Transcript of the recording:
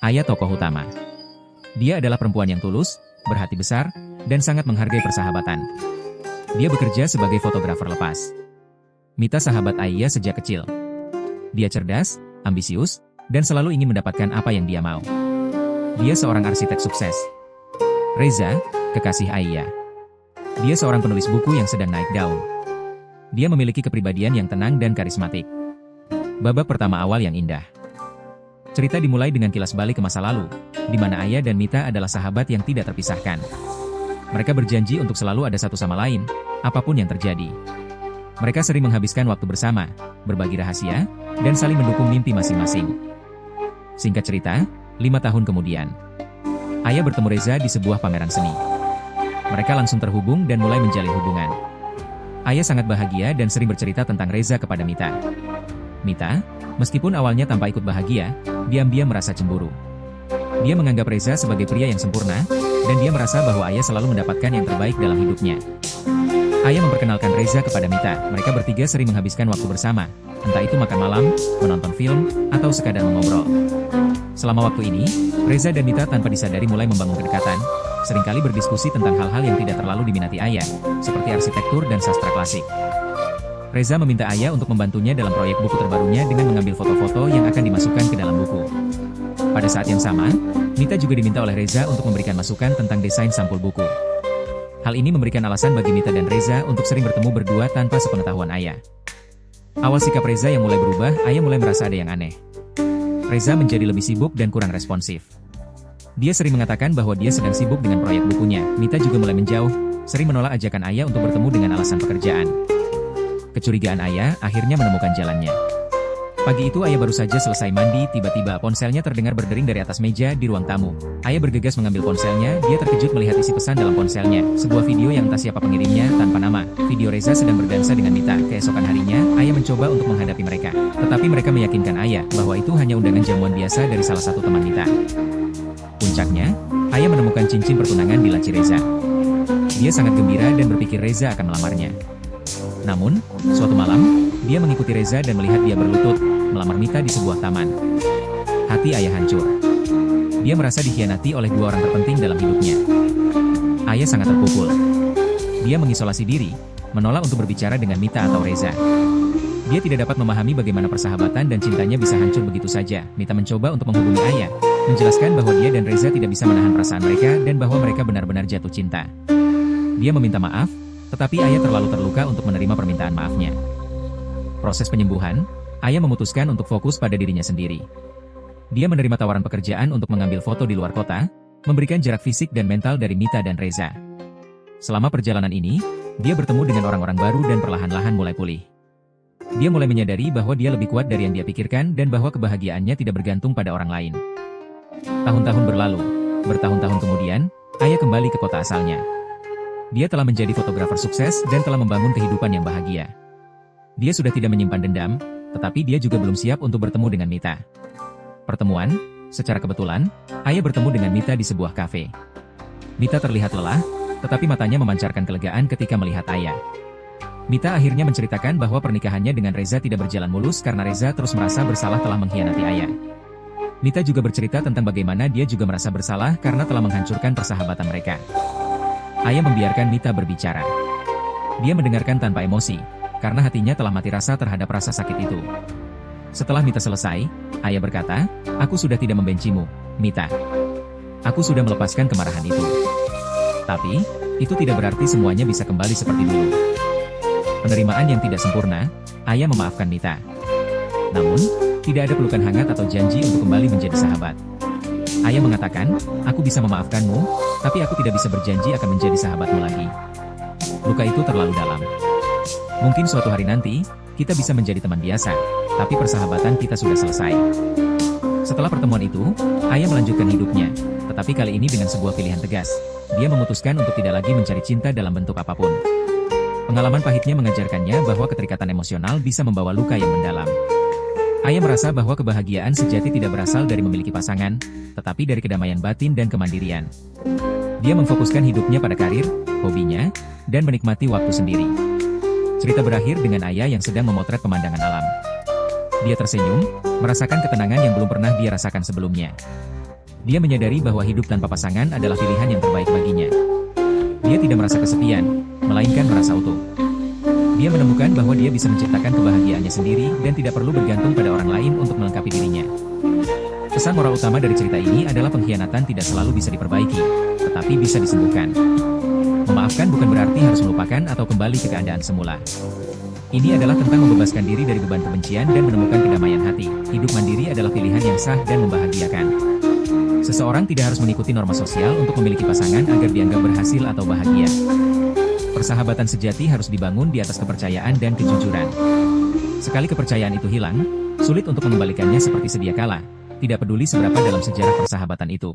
Aya tokoh utama. Dia adalah perempuan yang tulus, berhati besar, dan sangat menghargai persahabatan. Dia bekerja sebagai fotografer lepas. Mita sahabat Aya sejak kecil. Dia cerdas, ambisius, dan selalu ingin mendapatkan apa yang dia mau. Dia seorang arsitek sukses. Reza, kekasih Aya. Dia seorang penulis buku yang sedang naik daun. Dia memiliki kepribadian yang tenang dan karismatik. Babak pertama awal yang indah. Cerita dimulai dengan kilas balik ke masa lalu, di mana Aya dan Mita adalah sahabat yang tidak terpisahkan. Mereka berjanji untuk selalu ada satu sama lain, apapun yang terjadi. Mereka sering menghabiskan waktu bersama, berbagi rahasia, dan saling mendukung mimpi masing-masing. Singkat cerita, 5 tahun kemudian, Aya bertemu Reza di sebuah pameran seni. Mereka langsung terhubung dan mulai menjalin hubungan. Aya sangat bahagia dan sering bercerita tentang Reza kepada Mita. Mita, meskipun awalnya tanpa ikut bahagia, diam-diam merasa cemburu. Dia menganggap Reza sebagai pria yang sempurna, dan dia merasa bahwa Aya selalu mendapatkan yang terbaik dalam hidupnya. Aya memperkenalkan Reza kepada Mita. Mereka bertiga sering menghabiskan waktu bersama, entah itu makan malam, menonton film, atau sekadar mengobrol. Selama waktu ini, Reza dan Mita tanpa disadari mulai membangun kedekatan, seringkali berdiskusi tentang hal-hal yang tidak terlalu diminati Aya, seperti arsitektur dan sastra klasik. Reza meminta Aya untuk membantunya dalam proyek buku terbarunya dengan mengambil foto-foto yang akan dimasukkan ke dalam buku. Pada saat yang sama, Mita juga diminta oleh Reza untuk memberikan masukan tentang desain sampul buku. Hal ini memberikan alasan bagi Mita dan Reza untuk sering bertemu berdua tanpa sepengetahuan Aya. Awal sikap Reza yang mulai berubah, Aya mulai merasa ada yang aneh. Reza menjadi lebih sibuk dan kurang responsif. Dia sering mengatakan bahwa dia sedang sibuk dengan proyek bukunya. Mita juga mulai menjauh, sering menolak ajakan Aya untuk bertemu dengan alasan pekerjaan. Kecurigaan Aya akhirnya menemukan jalannya. Pagi itu Aya baru saja selesai mandi, tiba-tiba ponselnya terdengar berdering dari atas meja di ruang tamu. Aya bergegas mengambil ponselnya, dia terkejut melihat isi pesan dalam ponselnya. Sebuah video yang entah siapa pengirimnya, tanpa nama. Video Reza sedang berdansa dengan Mita. Keesokan harinya, Aya mencoba untuk menghadapi mereka. Tetapi mereka meyakinkan Aya bahwa itu hanya undangan jamuan biasa dari salah satu teman Mita. Puncaknya, Aya menemukan cincin pertunangan di laci Reza. Dia sangat gembira dan berpikir Reza akan melamarnya. Namun, suatu malam, dia mengikuti Reza dan melihat dia berlutut, melamar Mita di sebuah taman. Hati Aya hancur. Dia merasa dikhianati oleh dua orang terpenting dalam hidupnya. Aya sangat terpukul. Dia mengisolasi diri, menolak untuk berbicara dengan Mita atau Reza. Dia tidak dapat memahami bagaimana persahabatan dan cintanya bisa hancur begitu saja. Mita mencoba untuk menghubungi Aya, menjelaskan bahwa dia dan Reza tidak bisa menahan perasaan mereka dan bahwa mereka benar-benar jatuh cinta. Dia meminta maaf, tetapi Aya terlalu terluka untuk menerima permintaan maafnya. Proses penyembuhan, Aya memutuskan untuk fokus pada dirinya sendiri. Dia menerima tawaran pekerjaan untuk mengambil foto di luar kota, memberikan jarak fisik dan mental dari Mita dan Reza. Selama perjalanan ini, dia bertemu dengan orang-orang baru dan perlahan-lahan mulai pulih. Dia mulai menyadari bahwa dia lebih kuat dari yang dia pikirkan dan bahwa kebahagiaannya tidak bergantung pada orang lain. Tahun-tahun berlalu, bertahun-tahun kemudian, Aya kembali ke kota asalnya. Dia telah menjadi fotografer sukses dan telah membangun kehidupan yang bahagia. Dia sudah tidak menyimpan dendam, tetapi dia juga belum siap untuk bertemu dengan Mita. Pertemuan, secara kebetulan, Aya bertemu dengan Mita di sebuah kafe. Mita terlihat lelah, tetapi matanya memancarkan kelegaan ketika melihat Aya. Mita akhirnya menceritakan bahwa pernikahannya dengan Reza tidak berjalan mulus karena Reza terus merasa bersalah telah mengkhianati Aya. Mita juga bercerita tentang bagaimana dia juga merasa bersalah karena telah menghancurkan persahabatan mereka. Aya membiarkan Mita berbicara. Dia mendengarkan tanpa emosi, karena hatinya telah mati rasa terhadap rasa sakit itu. Setelah Mita selesai, Aya berkata, "Aku sudah tidak membencimu, Mita. Aku sudah melepaskan kemarahan itu. Tapi, itu tidak berarti semuanya bisa kembali seperti dulu." Penerimaan yang tidak sempurna, Aya memaafkan Mita. Namun, tidak ada pelukan hangat atau janji untuk kembali menjadi sahabat. Aya mengatakan, "Aku bisa memaafkanmu, tapi aku tidak bisa berjanji akan menjadi sahabatmu lagi. Luka itu terlalu dalam. Mungkin suatu hari nanti, kita bisa menjadi teman biasa, tapi persahabatan kita sudah selesai." Setelah pertemuan itu, Aya melanjutkan hidupnya, tetapi kali ini dengan sebuah pilihan tegas. Dia memutuskan untuk tidak lagi mencari cinta dalam bentuk apapun. Pengalaman pahitnya mengajarkannya bahwa keterikatan emosional bisa membawa luka yang mendalam. Aya merasa bahwa kebahagiaan sejati tidak berasal dari memiliki pasangan, tetapi dari kedamaian batin dan kemandirian. Dia memfokuskan hidupnya pada karir, hobinya, dan menikmati waktu sendiri. Cerita berakhir dengan Aya yang sedang memotret pemandangan alam. Dia tersenyum, merasakan ketenangan yang belum pernah dia rasakan sebelumnya. Dia menyadari bahwa hidup tanpa pasangan adalah pilihan yang terbaik baginya. Dia tidak merasa kesepian, melainkan merasa utuh. Dia menemukan bahwa dia bisa menciptakan kebahagiaannya sendiri dan tidak perlu bergantung pada orang lain untuk melengkapi dirinya. Pesan moral utama dari cerita ini adalah pengkhianatan tidak selalu bisa diperbaiki, tetapi bisa disembuhkan. Memaafkan bukan berarti harus melupakan atau kembali ke keadaan semula. Ini adalah tentang membebaskan diri dari beban kebencian dan menemukan kedamaian hati. Hidup mandiri adalah pilihan yang sah dan membahagiakan. Seseorang tidak harus mengikuti norma sosial untuk memiliki pasangan agar dianggap berhasil atau bahagia. Persahabatan sejati harus dibangun di atas kepercayaan dan kejujuran. Sekali kepercayaan itu hilang, sulit untuk mengembalikannya seperti sedia kala, tidak peduli seberapa dalam sejarah persahabatan itu.